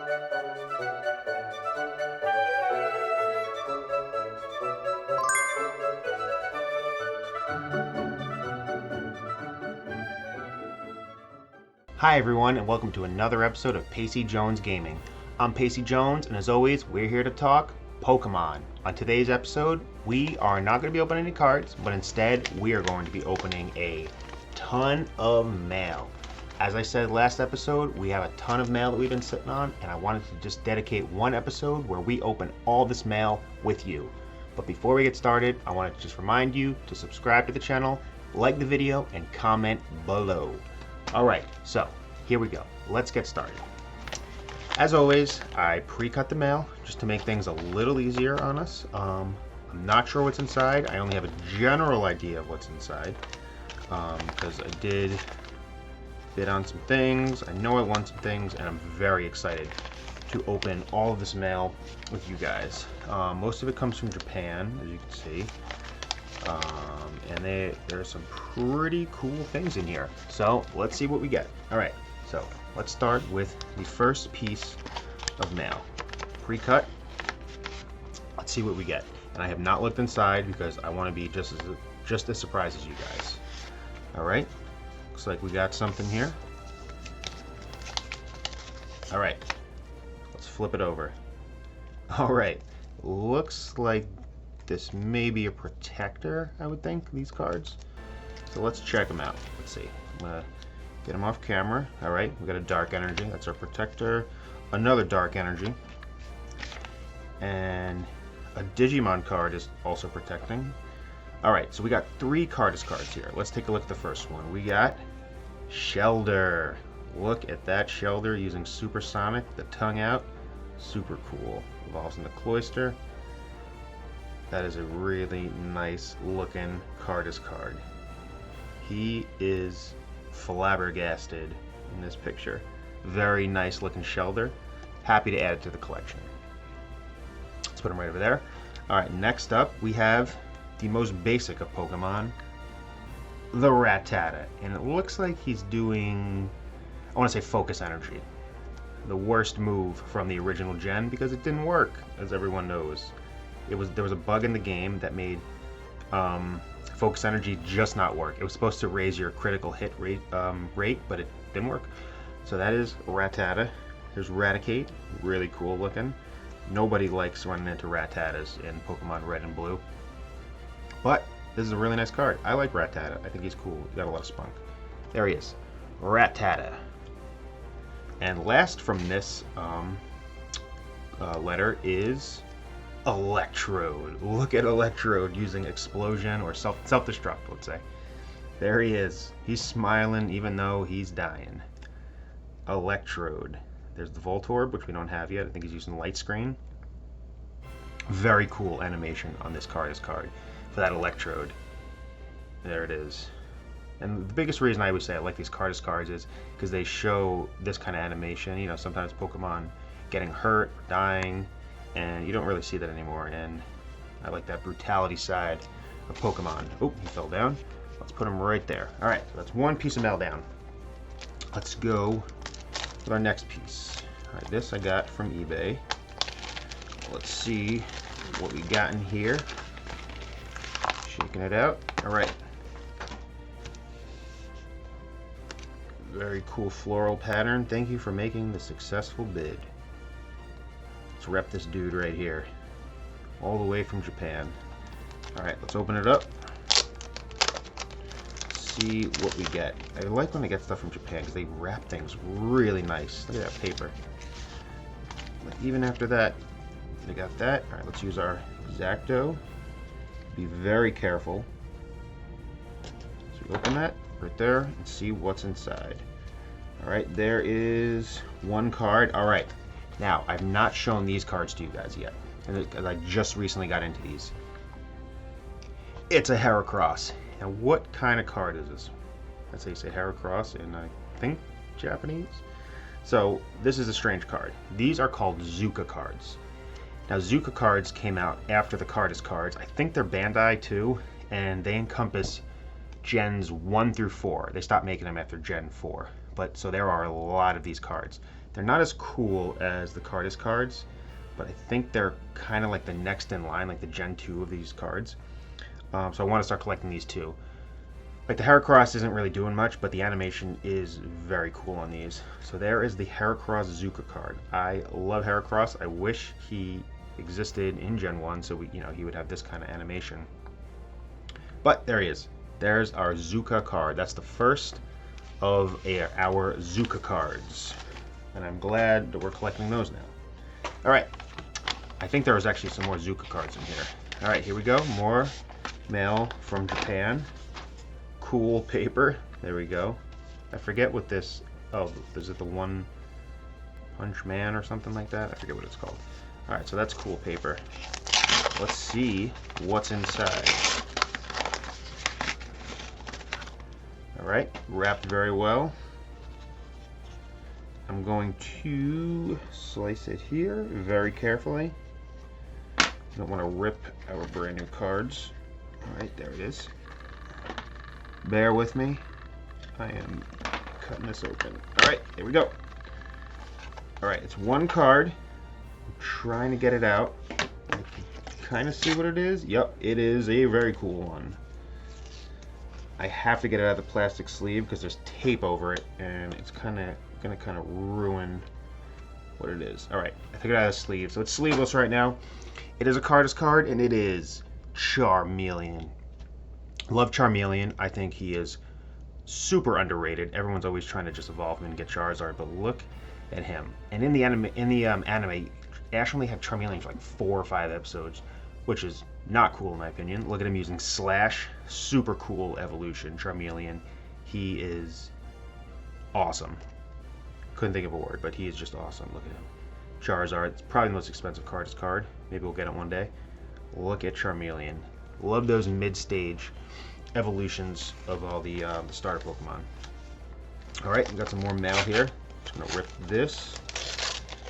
Hi everyone, and welcome to another episode of Pacey Jones Gaming. I'm Pacey Jones, and as always, we're here to talk Pokemon. On today's episode, we are not going to be opening any cards, but instead we are going to be opening a ton of mail. As I said last episode, we have a ton of mail that we've been sitting on, and I wanted to just dedicate one episode where we open all this mail with you. But before we get started, I wanted to just remind you to subscribe to the channel, like the video, and comment below. Alright, so here we go. Let's get started. As always, I pre-cut the mail just to make things a little easier on us. I'm not sure what's inside. I only have a general idea of what's inside because I did bid on some things. I know I won some things, and I'm very excited to open all of this mail with you guys. Most of it comes from Japan, as you can see. And there are some pretty cool things in here. So let's see what we get. Alright, so let's start with the first piece of mail. Pre-cut. Let's see what we get. And I have not looked inside because I want to be just as surprised as you guys. Alright, looks like we got something here. Alright, let's flip it over. Alright, looks like this may be a protector, I would think, these cards. So let's check them out. Let's see. I'm going to get them off camera. Alright, we got a dark energy. That's our protector. Another dark energy. And a Digimon card is also protecting. Alright, so we got 3 Cardist cards here. Let's take a look at the first one. We got Shelder. Look at that Shelder using Supersonic, the tongue out. Super cool. Evolves into Cloyster. That is a really nice looking Cardist card. He is flabbergasted in this picture. Very nice looking Shelder. Happy to add it to the collection. Let's put him right over there. Alright, next up we have the most basic of Pokemon, the Rattata. And it looks like he's doing, I want to say Focus Energy. The worst move from the original gen because it didn't work, as everyone knows. There was a bug in the game that made Focus Energy just not work. It was supposed to raise your critical hit rate, but it didn't work. So that is Rattata. There's Raticate, really cool looking. Nobody likes running into Rattatas in Pokemon Red and Blue. But this is a really nice card. I like Rattata. I think he's cool. He's got a lot of spunk. There he is. Rattata. And last from this letter is Electrode. Look at Electrode using Explosion or self-destruct, let's say. There he is. He's smiling even though he's dying. Electrode. There's the Voltorb, which we don't have yet. I think he's using Light Screen. Very cool animation on this Cardist card for that Electrode. There it is. And the biggest reason I would say I like these Cardist cards is because they show this kind of animation. You know, sometimes Pokemon getting hurt, or dying, and you don't really see that anymore, and I like that brutality side of Pokemon. Oh, he fell down. Let's put him right there. Alright, so that's one piece of mail down. Let's go with our next piece. Alright, this I got from eBay. Let's see what we got in here. Shaking it out. Alright. Very cool floral pattern. Thank you for making the successful bid. Let's rep this dude right here. All the way from Japan. Alright, let's open it up. See what we get. I like when I get stuff from Japan because they wrap things really nice. Look at that paper. But even after that, they got that. Alright, let's use our Zapdos. Be very careful. So we open that right there and see what's inside. Alright, there is one card. Alright, now I've not shown these cards to you guys yet because I just recently got into these. It's a Heracross. Now what kind of card is this? That's how you say Heracross in, I think, Japanese. So this is a strange card. These are called Zuka Cards. Now Zuka Cards came out after the Cardist cards. I think they're Bandai too, and they encompass Gens 1 through 4. They stopped making them after Gen 4. But so there are a lot of these cards. They're not as cool as the Cardist cards, but I think they're kind of like the next in line, like the Gen 2 of these cards. So I want to start collecting these too. Like the Heracross isn't really doing much, but the animation is very cool on these. So there is the Heracross Zuka card. I love Heracross. I wish he existed in Gen 1 so he would have this kind of animation. But there he is. There's our Zuka card. That's the first of our Zuka cards. And I'm glad that we're collecting those now. Alright. I think there was actually some more Zuka cards in here. Alright, here we go. More mail from Japan. Cool paper. There we go. I forget what this... Oh, is it the One Punch Man or something like that? I forget what it's called. Alright, so that's cool paper. Let's see what's inside. Alright, wrapped very well. I'm going to slice it here very carefully. Don't want to rip our brand new cards. Alright, there it is. Bear with me. I am cutting this open. Alright, here we go. Alright, it's one card. I'm trying to get it out. I can kind of see what it is. Yep, it is a very cool one. I have to get it out of the plastic sleeve because there's tape over it and it's going to ruin what it is. Alright, I took it out of the sleeve. So it's sleeveless right now. It is a Cardist card and it is Charmeleon. Love Charmeleon. I think he is super underrated. Everyone's always trying to just evolve him and get Charizard, but look at him. And in the anime, Ash only had Charmeleon for like 4 or 5 episodes, which is not cool in my opinion. Look at him using Slash. Super cool evolution. Charmeleon. He is awesome. Couldn't think of a word, but he is just awesome. Look at him. Charizard. It's probably the most expensive Cardist card. Maybe we'll get it one day. Look at Charmeleon. Love those mid-stage evolutions of all the starter Pokemon. Alright, we got some more mail here. Just going to rip this.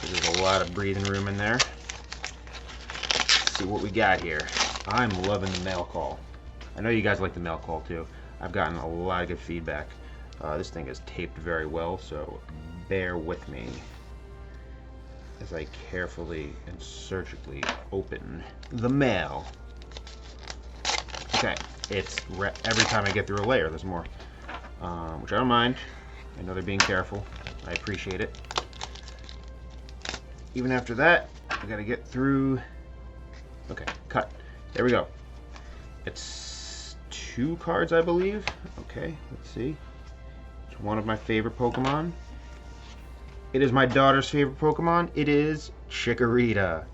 There's a lot of breathing room in there. Let's see what we got here. I'm loving the mail call. I know you guys like the mail call too. I've gotten a lot of good feedback. This thing is taped very well, so bear with me as I carefully and surgically open the mail. Okay, it's every time I get through a layer, there's more, which I don't mind. I know they're being careful. I appreciate it. Even after that, we gotta get through. Okay, cut. There we go. It's 2 cards, I believe. Okay, let's see. It's one of my favorite Pokemon. It is my daughter's favorite Pokemon. It is Chikurita.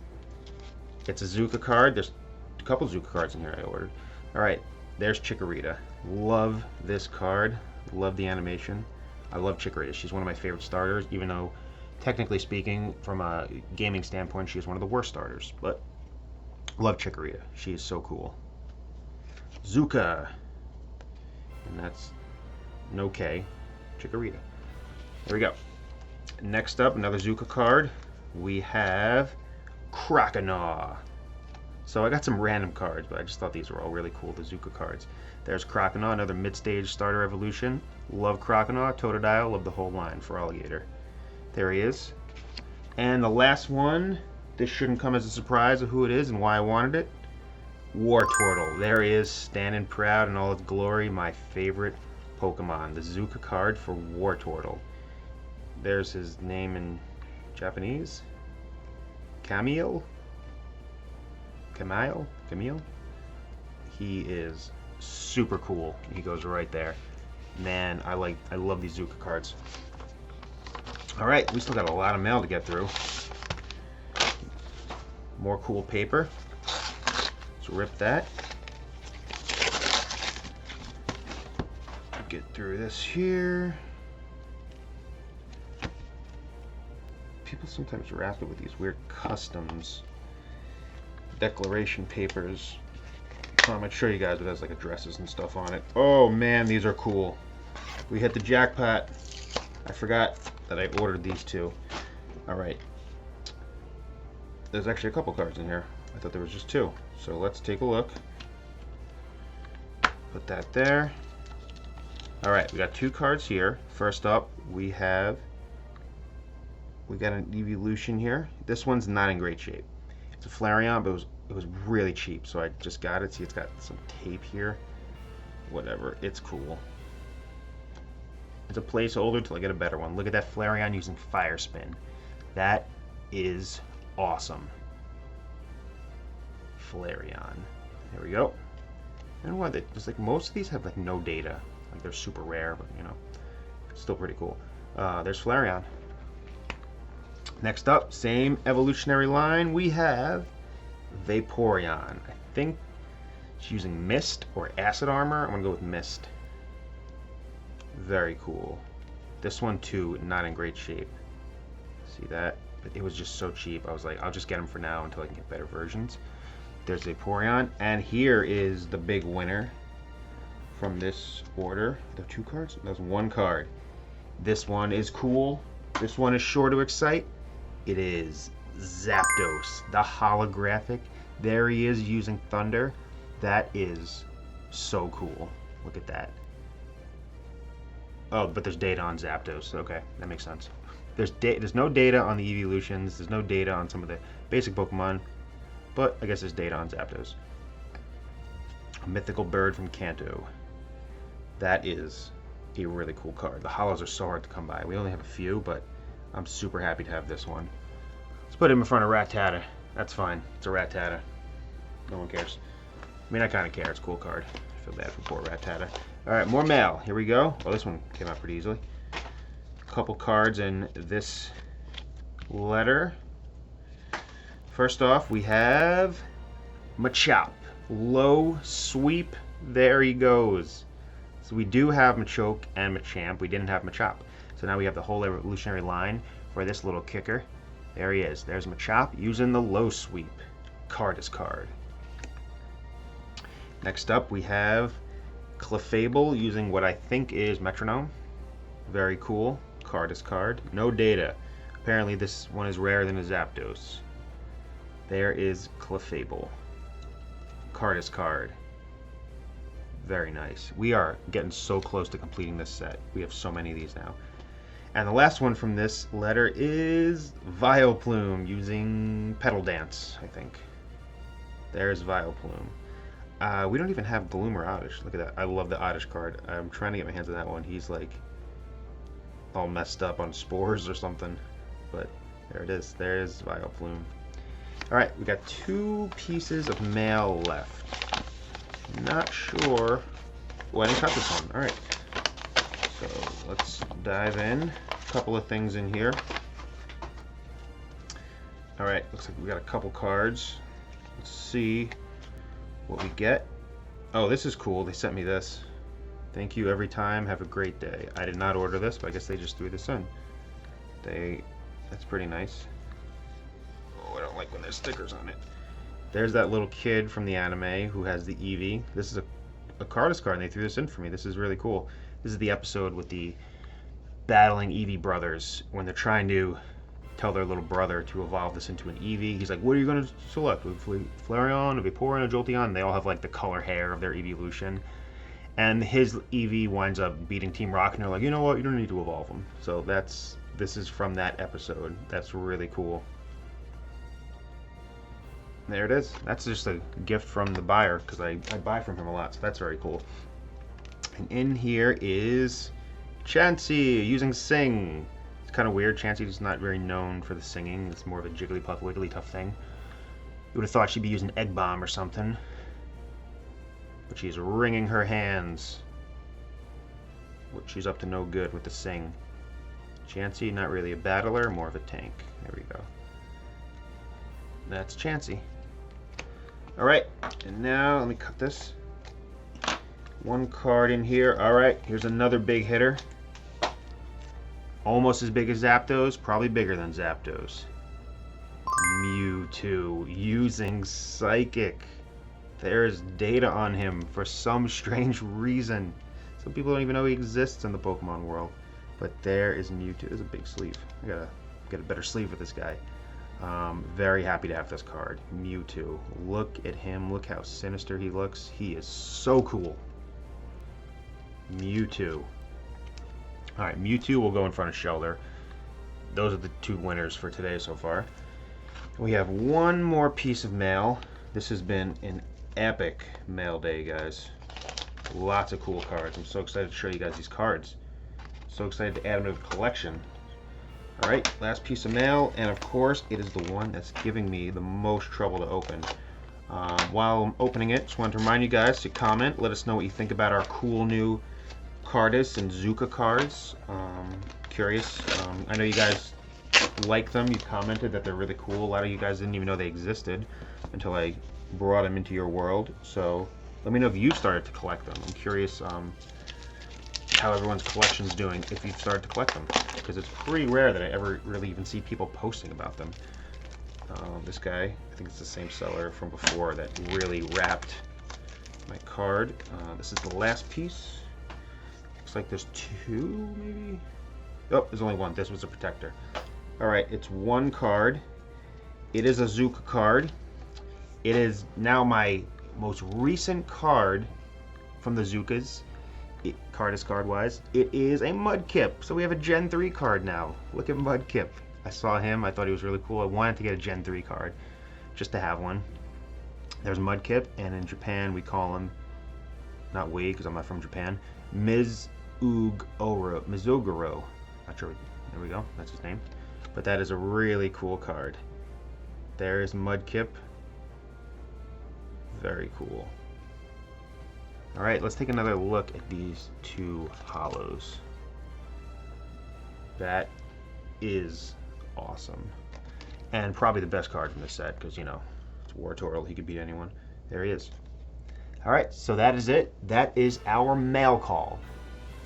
It's a Zuka card. There's a couple Zuka cards in here I ordered. Alright, there's Chikurita. Love this card. Love the animation. I love Chikurita. She's one of my favorite starters, even though, technically speaking, from a gaming standpoint, she is one of the worst starters. But, love Chikurita. She is so cool. Zuka. And that's no K. Chikurita. There we go. Next up, another Zuka card. We have Croconaw. So I got some random cards, but I just thought these were all really cool, the Zuka cards. There's Croconaw, another mid-stage starter evolution. Love Croconaw, Totodile, love the whole line for Alligator. There he is. And the last one, this shouldn't come as a surprise of who it is and why I wanted it. Wartortle. There he is, standing proud in all its glory, my favorite Pokemon. The Zuka card for Wartortle. There's his name in Japanese. Camille? He is super cool. He goes right there. Man, I love these Zuka cards. Alright, we still got a lot of mail to get through. More cool paper. Let's rip that. Get through this here. People sometimes wrap it with these weird customs declaration papers. I might show you guys, it has like addresses and stuff on it. Oh man, these are cool. We hit the jackpot. I forgot that I ordered these two. Alright. There's actually a couple cards in here. I thought there was just 2. So let's take a look. Put that there. Alright, we got 2 cards here. First up, we have we got an evolution here. This one's not in great shape. It's a Flareon, but it was really cheap, so I just got it. See, it's got some tape here. Whatever, it's cool. It's a placeholder till I get a better one. Look at that Flareon using Fire Spin. That is awesome. Flareon. There we go. And what? There's like most of these have like no data. Like they're super rare, but you know, still pretty cool. There's Flareon. Next up, same evolutionary line, we have Vaporeon. I think it's using Mist or Acid Armor. I'm gonna go with Mist. Very cool. This one too, not in great shape. See that? But it was just so cheap. I was like, I'll just get them for now until I can get better versions. There's Vaporeon, and here is the big winner from this order. There are 2 cards? There's 1 card. This one is cool. This one is sure to excite. It is Zapdos, the holographic. There he is using Thunder. That is so cool. Look at that. Oh, but there's data on Zapdos. Okay, that makes sense. There's no data on the evolutions. There's no data on some of the basic Pokemon. But I guess there's data on Zapdos. A mythical bird from Kanto. That is a really cool card. The holos are so hard to come by. We only have a few, but I'm super happy to have this one. Let's put him in front of Rattata. That's fine. It's a Rattata. No one cares. I mean, I kind of care. It's a cool card. I feel bad for poor Rattata. Alright, more mail. Here we go. Oh, this one came out pretty easily. A couple cards in this letter. First off, we have Machop. Low sweep. There he goes. So we do have Machoke and Machamp. We didn't have Machop. So now we have the whole evolutionary line for this little kicker. There he is. There's Machop using the low sweep. Card is card. Next up we have Clefable using what I think is Metronome. Very cool. Card is card. No data. Apparently this one is rarer than a Zapdos. There is Clefable. Card is card. Very nice. We are getting so close to completing this set. We have so many of these now. And the last one from this letter is Vileplume using Petal Dance, I think. There's Vileplume. We don't even have Gloom or Oddish. Look at that. I love the Oddish card. I'm trying to get my hands on that one. He's like all messed up on spores or something. But there it is. There's Vileplume. Alright, we got 2 pieces of mail left. Not sure. Oh, I didn't cut this one. Alright. So let's dive in. A couple of things in here. Alright, looks like we got a couple cards. Let's see what we get. Oh, this is cool. They sent me this. Thank you every time. Have a great day. I did not order this, but I guess they just threw this in. That's pretty nice. Oh, I don't like when there's stickers on it. There's that little kid from the anime who has the Eevee. This is a Cardist card, and they threw this in for me. This is really cool. This is the episode with the battling Eevee brothers when they're trying to tell their little brother to evolve this into an Eevee. He's like, what are you going to select? Flareon, a Vaporeon, a Jolteon? They all have like the color hair of their evolution. And his Eevee winds up beating Team Rocket, and they're like, you know what? You don't need to evolve them. So this is from that episode. That's really cool. There it is. That's just a gift from the buyer because I buy from him a lot, so that's very cool. And in here is Chansey using Sing. It's kind of weird. Chansey is not very known for the singing. It's more of a Jigglypuff, Wigglytuff thing. You would have thought she'd be using Egg Bomb or something. But she's wringing her hands. She's up to no good with the Sing. Chansey, not really a battler, more of a tank. There we go. That's Chansey. Alright, and now let me cut this. 1 card in here. Alright, here's another big hitter. Almost as big as Zapdos, probably bigger than Zapdos. Mewtwo using Psychic. There's data on him for some strange reason. Some people don't even know he exists in the Pokemon world. But there is Mewtwo. There's a big sleeve. I gotta get a better sleeve for this guy. Very happy to have this card. Mewtwo. Look at him. Look how sinister he looks. He is so cool. Mewtwo. Alright, Mewtwo will go in front of Shelder. those are the two winners for today so far. We have one more piece of mail. This has been an epic mail day, guys. Lots of cool cards. I'm so excited to show you guys these cards. So excited to add them to the collection. Alright, last piece of mail, and of course it is the one that's giving me the most trouble to open. While I'm opening it, just wanted to remind you guys to comment, let us know what you think about our cool new Cardis and Zuka cards. Curious. I know you guys like them. You commented that they're really cool. A lot of you guys didn't even know they existed until I brought them into your world. So let me know if you've started to collect them. I'm curious how everyone's collection's doing if you've started to collect them, because it's pretty rare that I ever really even see people posting about them. This guy, I think it's the same seller from before that really wrapped my card. This is the last piece. Looks like there's two, maybe? Oh, there's only one. This was a protector. Alright, it's one card. It is a Zuka card. It is now my most recent card from the Zukas. Cardist card-wise. It is a Mudkip. So we have a Gen 3 card now. Look at Mudkip. I saw him. I thought he was really cool. I wanted to get a Gen 3 card just to have one. There's Mudkip, and in Japan we call him, not we because I'm not from Japan, Mizuguro. Not sure. There we go. That's his name. But that is a really cool card. There is Mudkip. Very cool. Alright, let's take another look at these two hollows. That is awesome. And probably the best card from this set, because, you know, it's Wartortle. He could beat anyone. There he is. Alright, so that is it. That is our mail call.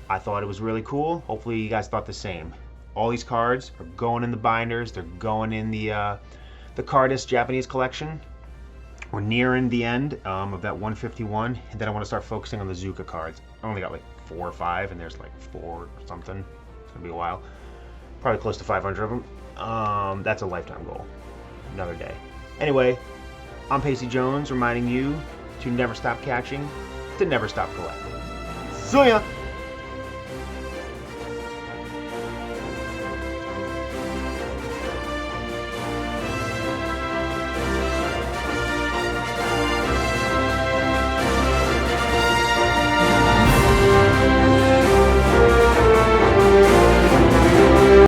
I thought it was really cool. Hopefully you guys thought the same. All these cards are going in the binders. They're going in the Cardist Japanese collection. We're nearing the end of that 151, and then I want to start focusing on the Zuka cards. I only got like 4 or 5, and there's like 4 or something. It's gonna be a while. Probably close to 500 of them. That's a lifetime goal. Another day. Anyway, I'm Pacey Jones, reminding you to never stop catching, to never stop collecting. See ya!